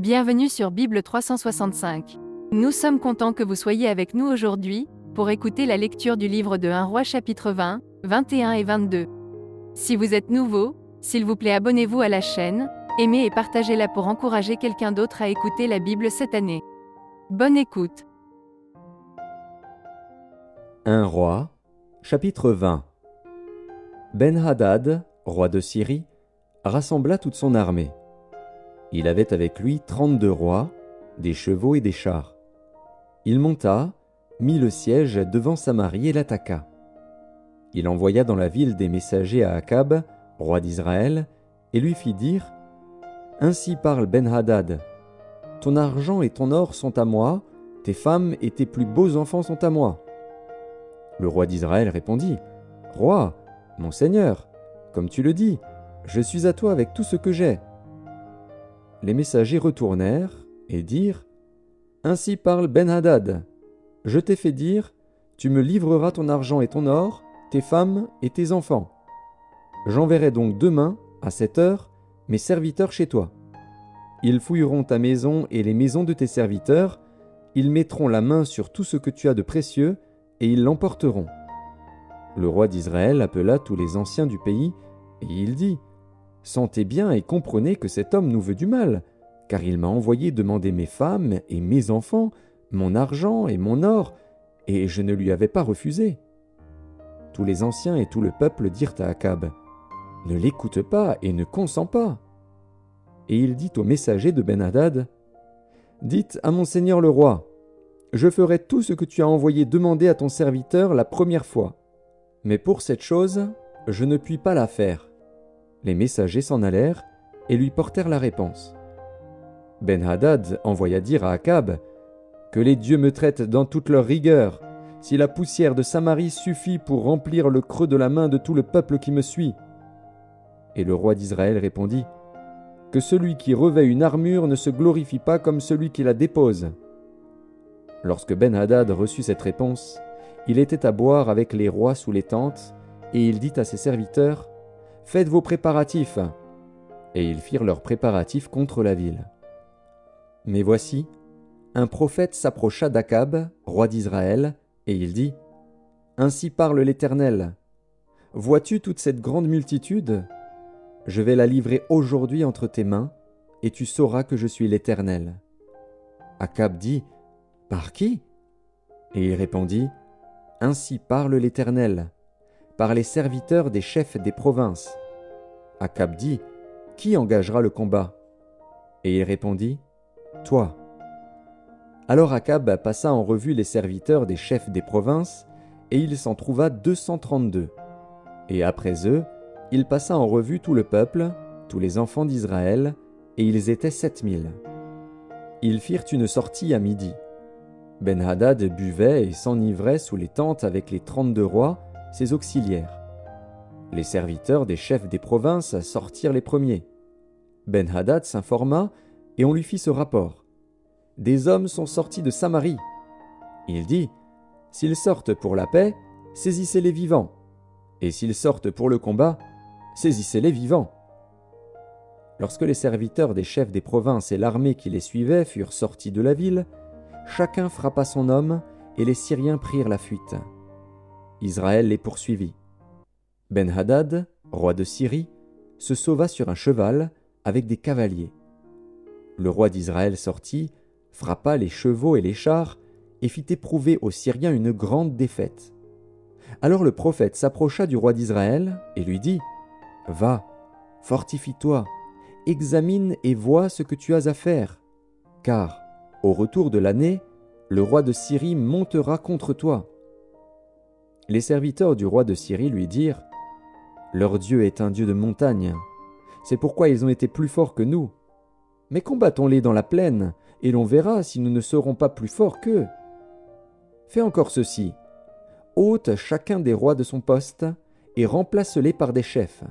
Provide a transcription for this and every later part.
Bienvenue sur Bible 365. Nous sommes contents que vous soyez avec nous aujourd'hui, pour écouter la lecture du livre de 1 Roi chapitre 20, 21 et 22. Si vous êtes nouveau, s'il vous plaît abonnez-vous à la chaîne, aimez et partagez-la pour encourager quelqu'un d'autre à écouter la Bible cette année. Bonne écoute. 1 Roi, chapitre 20. Ben-Hadad, roi de Syrie, rassembla toute son armée. Il avait avec lui 32 rois, des chevaux et des chars. Il monta, mit le siège devant Samarie et l'attaqua. Il envoya dans la ville des messagers à Akab, roi d'Israël, et lui fit dire : « Ainsi parle Ben-Hadad, ton argent et ton or sont à moi, tes femmes et tes plus beaux enfants sont à moi. » Le roi d'Israël répondit : « Roi, mon seigneur, comme tu le dis, je suis à toi avec tout ce que j'ai. » Les messagers retournèrent et dirent : « Ainsi parle Ben-Hadad, je t'ai fait dire, tu me livreras ton argent et ton or, tes femmes et tes enfants. J'enverrai donc demain, à cette heure, mes serviteurs chez toi. Ils fouilleront ta maison et les maisons de tes serviteurs, ils mettront la main sur tout ce que tu as de précieux, et ils l'emporteront. » Le roi d'Israël appela tous les anciens du pays, et il dit : « Sentez bien et comprenez que cet homme nous veut du mal, car il m'a envoyé demander mes femmes et mes enfants, mon argent et mon or, et je ne lui avais pas refusé. » Tous les anciens et tout le peuple dirent à Akab : « Ne l'écoute pas et ne consens pas. » Et il dit aux messagers de Ben-Hadad : « Dites à mon seigneur le roi, je ferai tout ce que tu as envoyé demander à ton serviteur la première fois. Mais pour cette chose, je ne puis pas la faire. » Les messagers s'en allèrent et lui portèrent la réponse. Ben-Hadad envoya dire à Akab : « Que les dieux me traitent dans toute leur rigueur, si la poussière de Samarie suffit pour remplir le creux de la main de tout le peuple qui me suit. » Et le roi d'Israël répondit : « Que celui qui revêt une armure ne se glorifie pas comme celui qui la dépose. » Lorsque Ben-Hadad reçut cette réponse, il était à boire avec les rois sous les tentes, et il dit à ses serviteurs : « Faites vos préparatifs. » Et ils firent leurs préparatifs contre la ville. Mais voici, un prophète s'approcha d'Akab, roi d'Israël, et il dit : « Ainsi parle l'Éternel. Vois-tu toute cette grande multitude ? Je vais la livrer aujourd'hui entre tes mains, et tu sauras que je suis l'Éternel. » Akab dit : « Par qui ? » Et il répondit : « Ainsi parle l'Éternel, par les serviteurs des chefs des provinces. » Akab dit : « Qui engagera le combat ? » Et il répondit : « Toi. » Alors Akab passa en revue les serviteurs des chefs des provinces, et il s'en trouva 232. Et après eux, il passa en revue tout le peuple, tous les enfants d'Israël, et ils étaient 7000. Ils firent une sortie à midi. Ben-Hadad buvait et s'enivrait sous les tentes avec les 32 rois, ses auxiliaires. Les serviteurs des chefs des provinces sortirent les premiers. Ben-Hadad s'informa, et on lui fit ce rapport : « Des hommes sont sortis de Samarie. » Il dit : « S'ils sortent pour la paix, saisissez-les vivants. Et s'ils sortent pour le combat, saisissez-les vivants. » Lorsque les serviteurs des chefs des provinces et l'armée qui les suivait furent sortis de la ville, chacun frappa son homme, et les Syriens prirent la fuite. Israël les poursuivit. Ben-Hadad, roi de Syrie, se sauva sur un cheval avec des cavaliers. Le roi d'Israël sortit, frappa les chevaux et les chars, et fit éprouver aux Syriens une grande défaite. Alors le prophète s'approcha du roi d'Israël et lui dit : « Va, fortifie-toi, examine et vois ce que tu as à faire, car, au retour de l'année, le roi de Syrie montera contre toi. » Les serviteurs du roi de Syrie lui dirent : « Leur Dieu est un Dieu de montagne, c'est pourquoi ils ont été plus forts que nous. Mais combattons-les dans la plaine, et l'on verra si nous ne serons pas plus forts qu'eux. Fais encore ceci, ôte chacun des rois de son poste, et remplace-les par des chefs.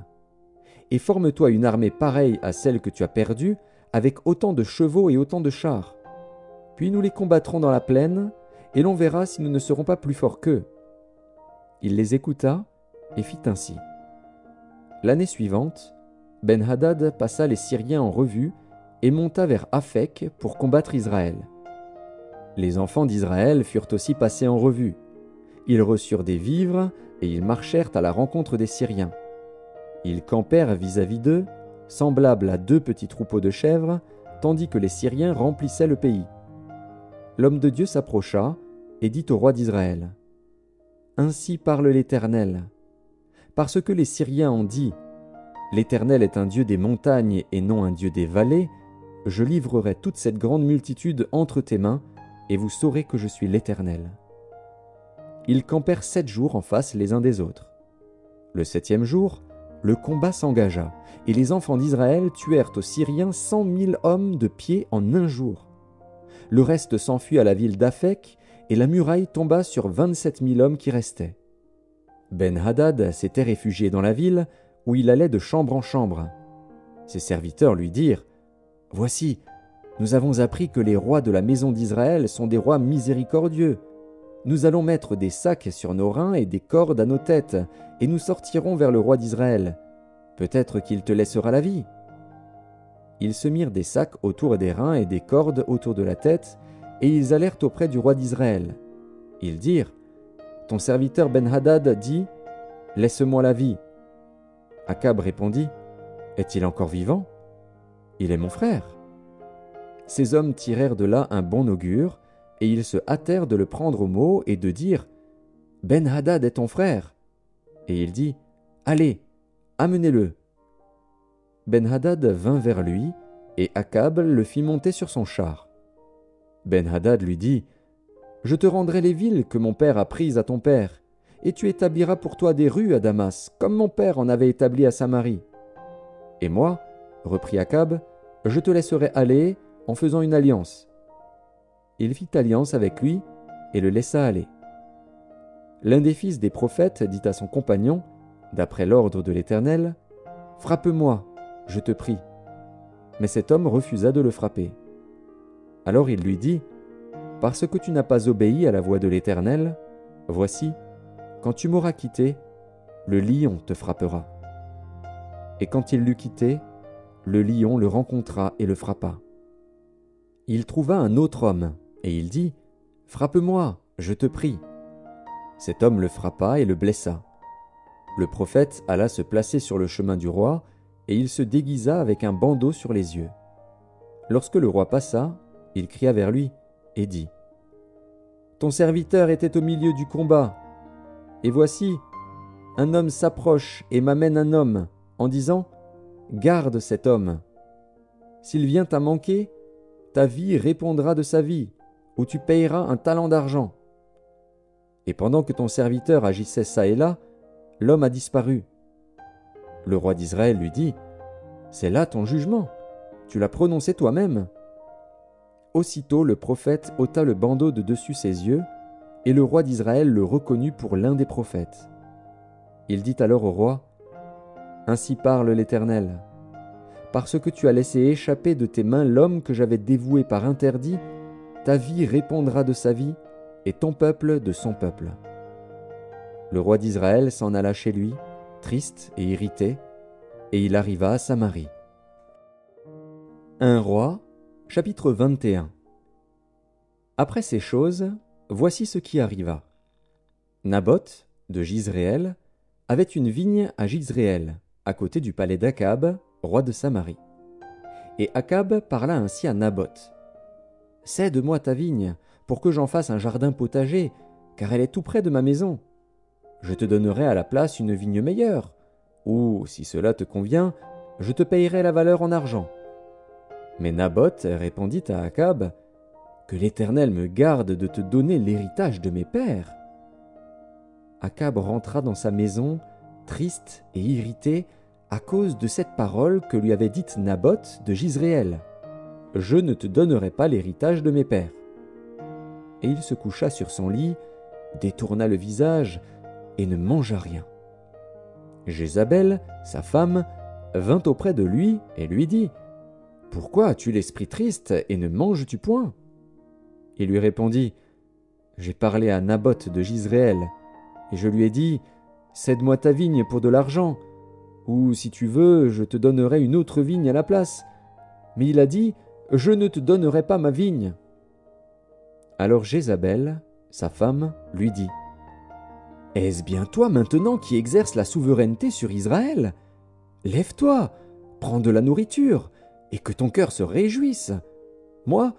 Et forme-toi une armée pareille à celle que tu as perdue, avec autant de chevaux et autant de chars. Puis nous les combattrons dans la plaine, et l'on verra si nous ne serons pas plus forts qu'eux. » Il les écouta et fit ainsi. L'année suivante, Ben-Hadad passa les Syriens en revue et monta vers Aphek pour combattre Israël. Les enfants d'Israël furent aussi passés en revue. Ils reçurent des vivres et ils marchèrent à la rencontre des Syriens. Ils campèrent vis-à-vis d'eux, semblables à 2 petits troupeaux de chèvres, tandis que les Syriens remplissaient le pays. L'homme de Dieu s'approcha et dit au roi d'Israël : « Ainsi parle l'Éternel. Parce que les Syriens ont dit : L'Éternel est un Dieu des montagnes et non un Dieu des vallées, je livrerai toute cette grande multitude entre tes mains, et vous saurez que je suis l'Éternel. » Ils campèrent 7 jours en face les uns des autres. Le 7e jour, le combat s'engagea, et les enfants d'Israël tuèrent aux Syriens 100 000 hommes de pied en un jour. Le reste s'enfuit à la ville d'Aphek, et la muraille tomba sur 27 000 hommes qui restaient. Ben-Hadad s'était réfugié dans la ville, où il allait de chambre en chambre. Ses serviteurs lui dirent : « Voici, nous avons appris que les rois de la maison d'Israël sont des rois miséricordieux. Nous allons mettre des sacs sur nos reins et des cordes à nos têtes, et nous sortirons vers le roi d'Israël. Peut-être qu'il te laissera la vie. » Ils se mirent des sacs autour des reins et des cordes autour de la tête, et ils allèrent auprès du roi d'Israël. Ils dirent : « Ton serviteur Ben-Hadad dit : Laisse-moi la vie. » Akab répondit : « Est-il encore vivant ? Il est mon frère. » Ces hommes tirèrent de là un bon augure, et ils se hâtèrent de le prendre au mot et de dire : « Ben-Hadad est ton frère. » Et il dit : « Allez, amenez-le. » Ben-Hadad vint vers lui, et Akab le fit monter sur son char. Ben-Hadad lui dit : « Je te rendrai les villes que mon père a prises à ton père, et tu établiras pour toi des rues à Damas, comme mon père en avait établi à Samarie. Et moi, reprit Akab, je te laisserai aller en faisant une alliance. » Il fit alliance avec lui et le laissa aller. L'un des fils des prophètes dit à son compagnon, d'après l'ordre de l'Éternel : « Frappe-moi, je te prie. » Mais cet homme refusa de le frapper. Alors il lui dit : « Parce que tu n'as pas obéi à la voix de l'Éternel, voici, quand tu m'auras quitté, le lion te frappera. » Et quand il l'eut quitté, le lion le rencontra et le frappa. Il trouva un autre homme, et il dit : « Frappe-moi, je te prie. » Cet homme le frappa et le blessa. Le prophète alla se placer sur le chemin du roi, et il se déguisa avec un bandeau sur les yeux. Lorsque le roi passa, il cria vers lui et dit : « Ton serviteur était au milieu du combat, et voici, un homme s'approche et m'amène un homme, en disant : Garde cet homme. S'il vient à manquer, ta vie répondra de sa vie, ou tu payeras un talent d'argent. Et pendant que ton serviteur agissait çà et là, l'homme a disparu. Le roi d'Israël lui dit : C'est là ton jugement, tu l'as prononcé toi-même. Aussitôt le prophète ôta le bandeau de dessus ses yeux, et le roi d'Israël le reconnut pour l'un des prophètes. Il dit alors au roi : Ainsi parle l'Éternel. Parce que tu as laissé échapper de tes mains l'homme que j'avais dévoué par interdit, ta vie répondra de sa vie, et ton peuple de son peuple. Le roi d'Israël s'en alla chez lui, triste et irrité, et il arriva à Samarie. 1 Roi, chapitre 21. Après ces choses, voici ce qui arriva. Naboth, de Jizréel, avait une vigne à Jizréel, à côté du palais d'Akab, roi de Samarie. Et Akab parla ainsi à Naboth : « Cède-moi ta vigne, pour que j'en fasse un jardin potager, car elle est tout près de ma maison. Je te donnerai à la place une vigne meilleure, ou, si cela te convient, je te payerai la valeur en argent. » Mais Naboth répondit à Akab : « Que l'Éternel me garde de te donner l'héritage de mes pères. » Akab rentra dans sa maison, triste et irrité, à cause de cette parole que lui avait dite Naboth de Jizréel : « Je ne te donnerai pas l'héritage de mes pères. » Et il se coucha sur son lit, détourna le visage et ne mangea rien. Jézabel, sa femme, vint auprès de lui et lui dit : « Pourquoi as-tu l'esprit triste et ne manges-tu point ?» Il lui répondit : « J'ai parlé à Naboth de Jizréel, et je lui ai dit : Cède-moi ta vigne pour de l'argent, ou si tu veux, je te donnerai une autre vigne à la place. mais il a dit « Je ne te donnerai pas ma vigne ». Alors Jézabel, sa femme, lui dit « Est-ce bien toi maintenant qui exerces la souveraineté sur Israël ? Lève-toi, prends de la nourriture, et que ton cœur se réjouisse. Moi,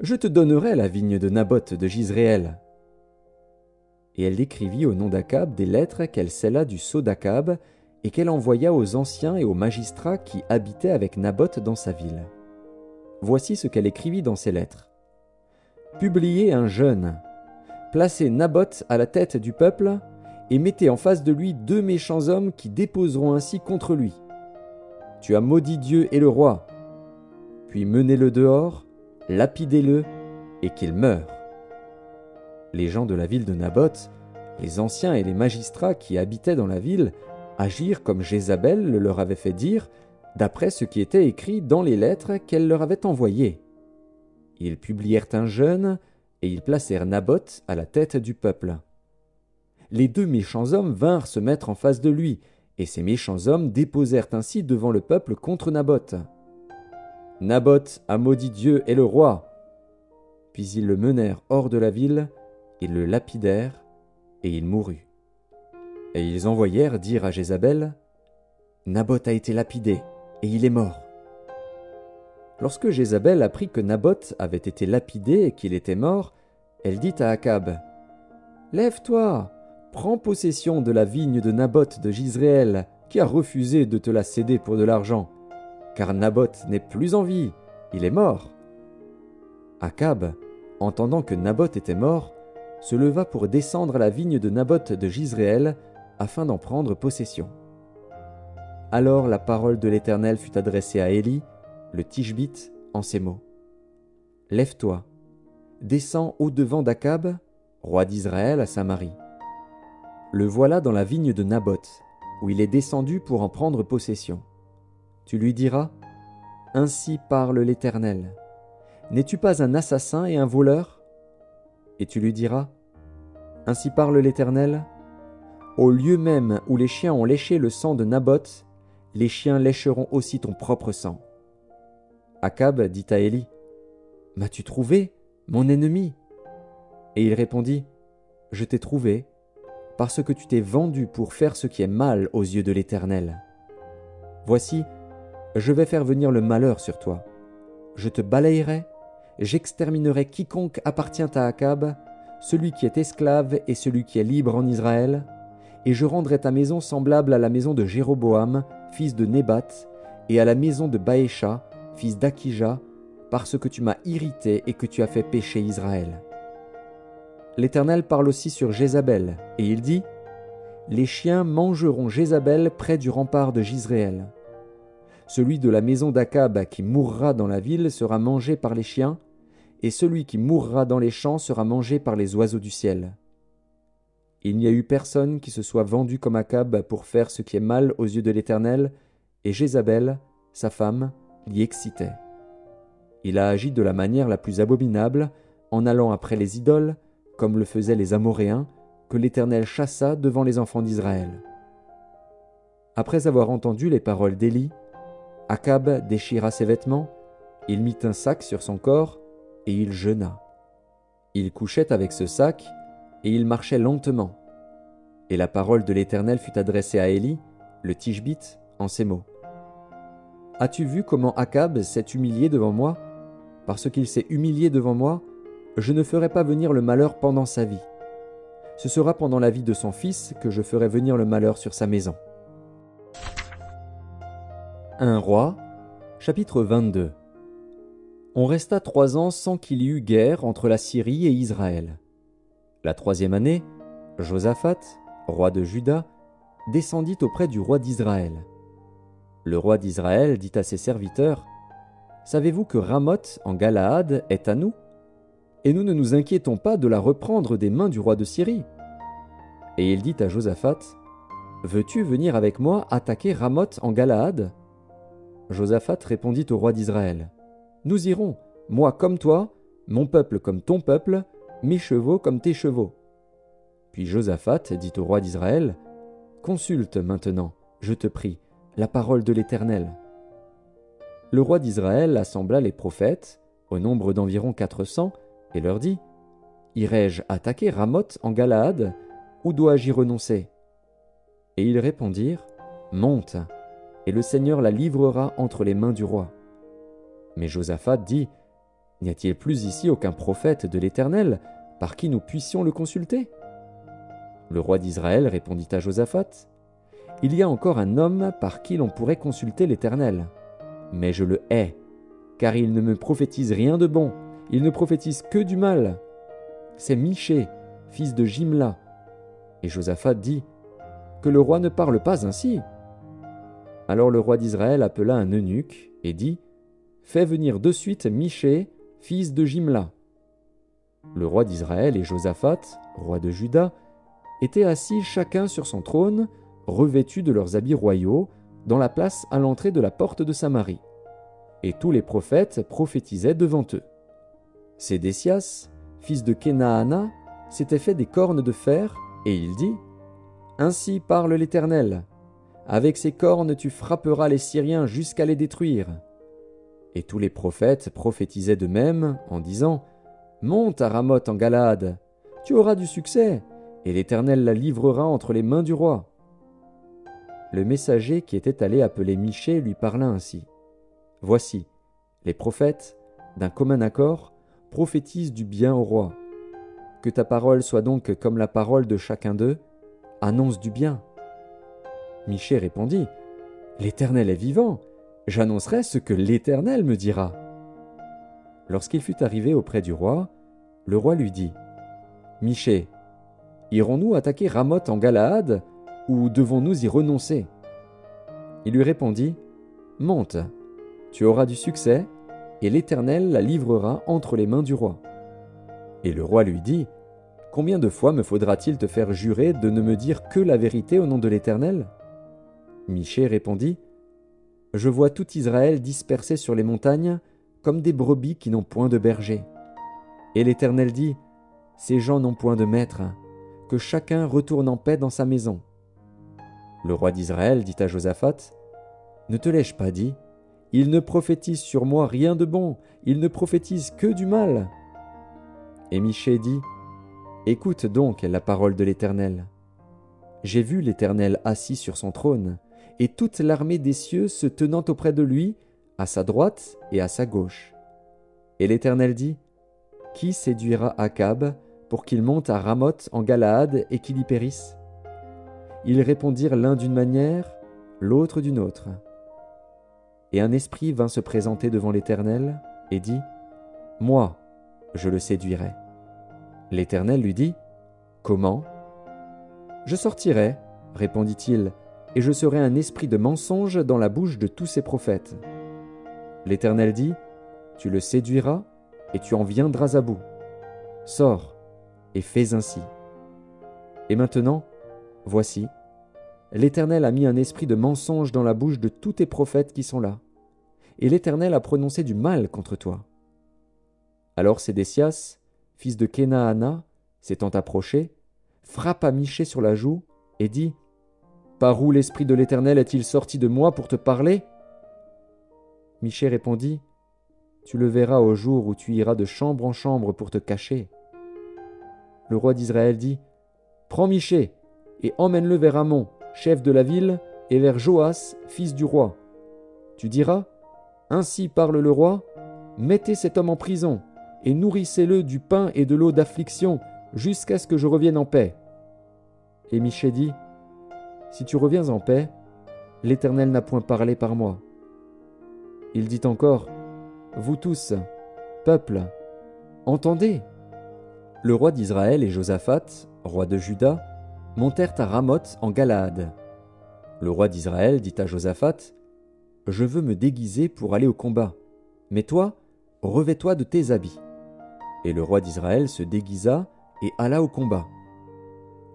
je te donnerai la vigne de Naboth de Jizréel. » Et elle écrivit au nom d'Akab des lettres qu'elle scella du sceau d'Akab et qu'elle envoya aux anciens et aux magistrats qui habitaient avec Naboth dans sa ville. Voici ce qu'elle écrivit dans ces lettres. « Publiez un jeûne, placez Naboth à la tête du peuple et mettez en face de lui 2 méchants hommes qui déposeront ainsi contre lui. Tu as maudit Dieu et le roi. Puis menez-le dehors, lapidez-le et qu'il meure. » Les gens de la ville de Naboth, les anciens et les magistrats qui habitaient dans la ville, agirent comme Jézabel le leur avait fait dire, d'après ce qui était écrit dans les lettres qu'elle leur avait envoyées. Ils publièrent un jeûne et ils placèrent Naboth à la tête du peuple. Les 2 méchants hommes vinrent se mettre en face de lui, et ces méchants hommes déposèrent ainsi devant le peuple contre Naboth. Naboth a maudit Dieu et le roi. Puis ils le menèrent hors de la ville, ils le lapidèrent, et il mourut. Et ils envoyèrent dire à Jézabel, « Naboth a été lapidé, et il est mort. » Lorsque Jézabel apprit que Naboth avait été lapidé et qu'il était mort, elle dit à Akab, « Lève-toi, prends possession de la vigne de Naboth de Jizréel, qui a refusé de te la céder pour de l'argent, car Naboth n'est plus en vie, il est mort. » Akab, entendant que Naboth était mort, se leva pour descendre à la vigne de Naboth de Jizréel, afin d'en prendre possession. Alors la parole de l'Éternel fut adressée à Élie, le Tishbite, en ces mots. « Lève-toi, descends au-devant d'Akab, roi d'Israël à Samarie. Le voilà dans la vigne de Naboth, où il est descendu pour en prendre possession. Tu lui diras, « Ainsi parle l'Éternel. N'es-tu pas un assassin et un voleur ?» Et tu lui diras, « Ainsi parle l'Éternel. Au lieu même où les chiens ont léché le sang de Naboth, les chiens lécheront aussi ton propre sang. » Akab dit à Élie, « M'as-tu trouvé, mon ennemi ?» Et il répondit, « Je t'ai trouvé, parce que tu t'es vendu pour faire ce qui est mal aux yeux de l'Éternel. Voici, je vais faire venir le malheur sur toi. Je te balayerai, j'exterminerai quiconque appartient à Akab, celui qui est esclave et celui qui est libre en Israël, et je rendrai ta maison semblable à la maison de Jéroboam, fils de Nébat, et à la maison de Baécha, fils d'Akija, parce que tu m'as irrité et que tu as fait pécher Israël. » L'Éternel parle aussi sur Jézabel, et il dit, « Les chiens mangeront Jézabel près du rempart de Jizréel. Celui de la maison d'Akab qui mourra dans la ville sera mangé par les chiens, et celui qui mourra dans les champs sera mangé par les oiseaux du ciel. Il n'y a eu personne qui se soit vendu comme Akab pour faire ce qui est mal aux yeux de l'Éternel, et Jézabel, sa femme, l'y excitait. Il a agi de la manière la plus abominable, en allant après les idoles, comme le faisaient les Amoréens, que l'Éternel chassa devant les enfants d'Israël. » Après avoir entendu les paroles d'Élie, Akab déchira ses vêtements, il mit un sac sur son corps, et il jeûna. Il couchait avec ce sac, et il marchait lentement. Et la parole de l'Éternel fut adressée à Élie, le Tishbite, en ces mots. « As-tu vu comment Akab s'est humilié devant moi ? Parce qu'il s'est humilié devant moi, je ne ferai pas venir le malheur pendant sa vie. Ce sera pendant la vie de son fils que je ferai venir le malheur sur sa maison. » 1 Roi, chapitre 22. On resta 3 ans sans qu'il y eût guerre entre la Syrie et Israël. La 3e année, Josaphat, roi de Juda, descendit auprès du roi d'Israël. Le roi d'Israël dit à ses serviteurs, « Savez-vous que Ramoth en Galaad est à nous ? Et nous ne nous inquiétons pas de la reprendre des mains du roi de Syrie. » Et il dit à Josaphat, « Veux-tu venir avec moi attaquer Ramoth en Galaad ?» Josaphat répondit au roi d'Israël, « Nous irons, moi comme toi, mon peuple comme ton peuple, mes chevaux comme tes chevaux. » Puis Josaphat dit au roi d'Israël, « Consulte maintenant, je te prie, la parole de l'Éternel. » Le roi d'Israël assembla les prophètes, au nombre d'environ 400, et leur dit : « Irai-je attaquer Ramoth en Galaad, ou dois-je y renoncer ? » Et ils répondirent : « Monte, et le Seigneur la livrera entre les mains du roi. » Mais Josaphat dit : « N'y a-t-il plus ici aucun prophète de l'Éternel par qui nous puissions le consulter ?» Le roi d'Israël répondit à Josaphat : « Il y a encore un homme par qui l'on pourrait consulter l'Éternel. Mais je le hais, car il ne me prophétise rien de bon, il ne prophétise que du mal. C'est Michée, fils de Jimla. » Et Josaphat dit : « Que le roi ne parle pas ainsi. » Alors le roi d'Israël appela un eunuque et dit : « Fais venir de suite Michée, fils de Jimla. » Le roi d'Israël et Josaphat, roi de Juda, étaient assis chacun sur son trône, revêtus de leurs habits royaux, dans la place à l'entrée de la porte de Samarie. Et tous les prophètes prophétisaient devant eux. Sédécias, fils de Kenaana, s'était fait des cornes de fer, et il dit : « Ainsi parle l'Éternel. Avec ces cornes tu frapperas les Syriens jusqu'à les détruire. » Et tous les prophètes prophétisaient de même, en disant : « Monte à Ramoth en Galaad, tu auras du succès, et l'Éternel la livrera entre les mains du roi. » Le messager qui était allé appeler Michée lui parla ainsi : « Voici, les prophètes, d'un commun accord, prophétisent du bien au roi. Que ta parole soit donc comme la parole de chacun d'eux, annonce du bien. » Michée répondit : « L'Éternel est vivant, j'annoncerai ce que l'Éternel me dira. » Lorsqu'il fut arrivé auprès du roi, le roi lui dit : « Michée, irons-nous attaquer Ramoth en Galaad, ou devons-nous y renoncer ? » Il lui répondit : « Monte, tu auras du succès, et l'Éternel la livrera entre les mains du roi. » Et le roi lui dit : « Combien de fois me faudra-t-il te faire jurer de ne me dire que la vérité au nom de l'Éternel ? » Michée répondit : « Je vois tout Israël dispersé sur les montagnes, comme des brebis qui n'ont point de berger. Et l'Éternel dit : Ces gens n'ont point de maître, que chacun retourne en paix dans sa maison. » Le roi d'Israël dit à Josaphat : « Ne te l'ai-je pas dit ? Il ne prophétise sur moi rien de bon, il ne prophétise que du mal. » Et Michée dit : « Écoute donc la parole de l'Éternel. J'ai vu l'Éternel assis sur son trône, et toute l'armée des cieux se tenant auprès de lui, à sa droite et à sa gauche. Et l'Éternel dit : Qui séduira Akab pour qu'il monte à Ramoth en Galaad et qu'il y périsse ? Ils répondirent l'un d'une manière, l'autre d'une autre. Et un esprit vint se présenter devant l'Éternel et dit : Moi, je le séduirai. L'Éternel lui dit : Comment ? Je sortirai, répondit-il, et je serai un esprit de mensonge dans la bouche de tous ces prophètes. L'Éternel dit : Tu le séduiras, et tu en viendras à bout. Sors, et fais ainsi. Et maintenant, voici, l'Éternel a mis un esprit de mensonge dans la bouche de tous tes prophètes qui sont là, et l'Éternel a prononcé du mal contre toi. » Alors Sédécias, fils de Kenaana, s'étant approché, frappa Michée sur la joue et dit : « Par où l'esprit de l'Éternel est-il sorti de moi pour te parler ? » Michée répondit : « Tu le verras au jour où tu iras de chambre en chambre pour te cacher. » Le roi d'Israël dit : « Prends Michée et emmène-le vers Amon, chef de la ville, et vers Joas, fils du roi. Tu diras : Ainsi parle le roi, mettez cet homme en prison, et nourrissez-le du pain et de l'eau d'affliction, jusqu'à ce que je revienne en paix. » Et Michée dit : « Si tu reviens en paix, l'Éternel n'a point parlé par moi. » Il dit encore : « Vous tous, peuple, entendez. » Le roi d'Israël et Josaphat, roi de Juda, montèrent à Ramoth en Galaad. Le roi d'Israël dit à Josaphat : « Je veux me déguiser pour aller au combat, mais toi, revêts-toi de tes habits. » Et le roi d'Israël se déguisa et alla au combat.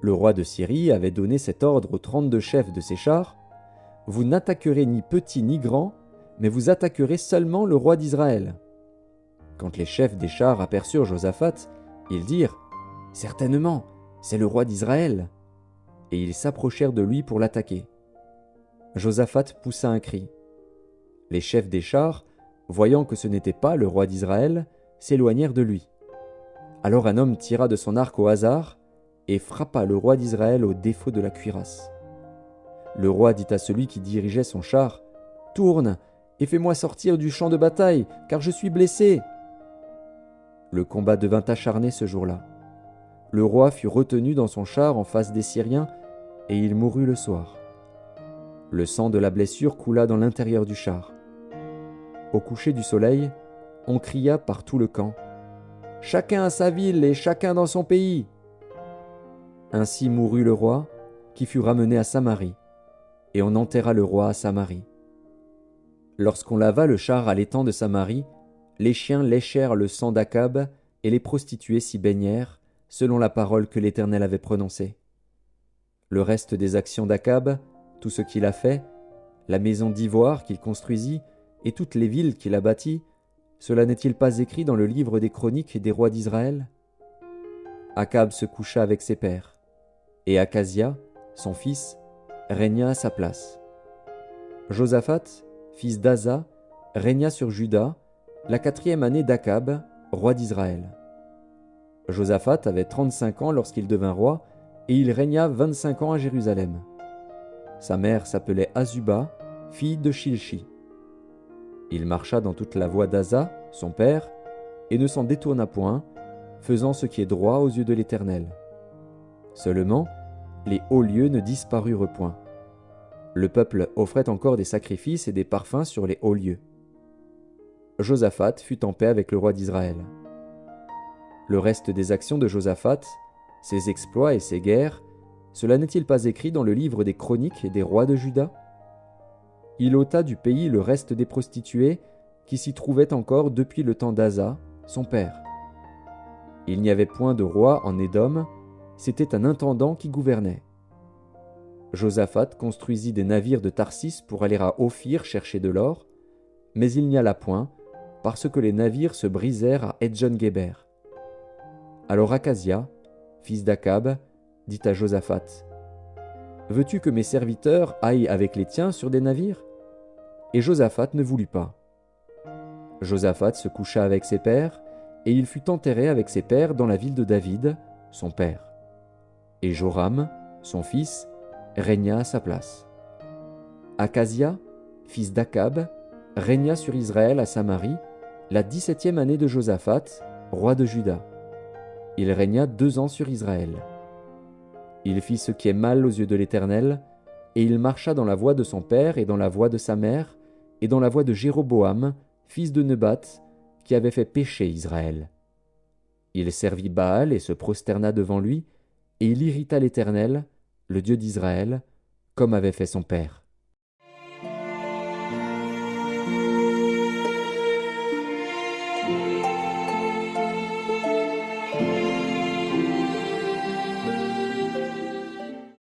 Le roi de Syrie avait donné cet ordre aux 32 chefs de ses chars : « Vous n'attaquerez ni petit ni grand, mais vous attaquerez seulement le roi d'Israël. » Quand les chefs des chars aperçurent Josaphat, ils dirent : « Certainement, c'est le roi d'Israël. » Et ils s'approchèrent de lui pour l'attaquer. Josaphat poussa un cri. Les chefs des chars voyant que ce n'était pas le roi d'Israël, s'éloignèrent de lui. Alors un homme tira de son arc au hasard et frappa le roi d'Israël au défaut de la cuirasse. Le roi dit à celui qui dirigeait son char, « Tourne et fais-moi sortir du champ de bataille, car je suis blessé. » Le combat devint acharné ce jour-là. Le roi fut retenu dans son char en face des Syriens, et il mourut le soir. Le sang de la blessure coula dans l'intérieur du char. Au coucher du soleil, on cria par tout le camp, « Chacun à sa ville et chacun dans son pays !» Ainsi mourut le roi, qui fut ramené à Samarie, et on enterra le roi à Samarie. Lorsqu'on lava le char à l'étang de Samarie, les chiens léchèrent le sang d'Akab et les prostituées s'y baignèrent, selon la parole que l'Éternel avait prononcée. Le reste des actions d'Akab, tout ce qu'il a fait, la maison d'ivoire qu'il construisit et toutes les villes qu'il a bâties, cela n'est-il pas écrit dans le livre des chroniques des rois d'Israël? Akab se coucha avec ses pères, et Akazia, son fils, régna à sa place. Josaphat, fils d'Asa, régna sur Juda, la 4e année d'Akab, roi d'Israël. Josaphat avait 35 ans lorsqu'il devint roi, et il régna 25 ans à Jérusalem. Sa mère s'appelait Azuba, fille de Shilchi. Il marcha dans toute la voie d'Asa, son père, et ne s'en détourna point, faisant ce qui est droit aux yeux de l'Éternel. Seulement, les hauts lieux ne disparurent point. Le peuple offrait encore des sacrifices et des parfums sur les hauts lieux. Josaphat fut en paix avec le roi d'Israël. Le reste des actions de Josaphat, ses exploits et ses guerres, cela n'est-il pas écrit dans le livre des chroniques des rois de Juda? Il ôta du pays le reste des prostituées qui s'y trouvaient encore depuis le temps d'Asa, son père. Il n'y avait point de roi en Édom, c'était un intendant qui gouvernait. Josaphat construisit des navires de Tarsis pour aller à Ophir chercher de l'or, mais il n'y alla point, parce que les navires se brisèrent à Edjon-Géber. Alors Akazia, fils d'Akab, dit à Josaphat, « Veux-tu que mes serviteurs aillent avec les tiens sur des navires ?» Et Josaphat ne voulut pas. Josaphat se coucha avec ses pères, et il fut enterré avec ses pères dans la ville de David, son père. Et Joram, son fils, régna à sa place. Akazia, fils d'Akab, régna sur Israël à Samarie, la 17e année de Josaphat, roi de Juda. Il régna 2 ans sur Israël. Il fit ce qui est mal aux yeux de l'Éternel, et il marcha dans la voie de son père et dans la voie de sa mère, et dans la voie de Jéroboam, fils de Nebat, qui avait fait pécher Israël. Il servit Baal et se prosterna devant lui, et il irrita l'Éternel, le Dieu d'Israël, comme avait fait son père.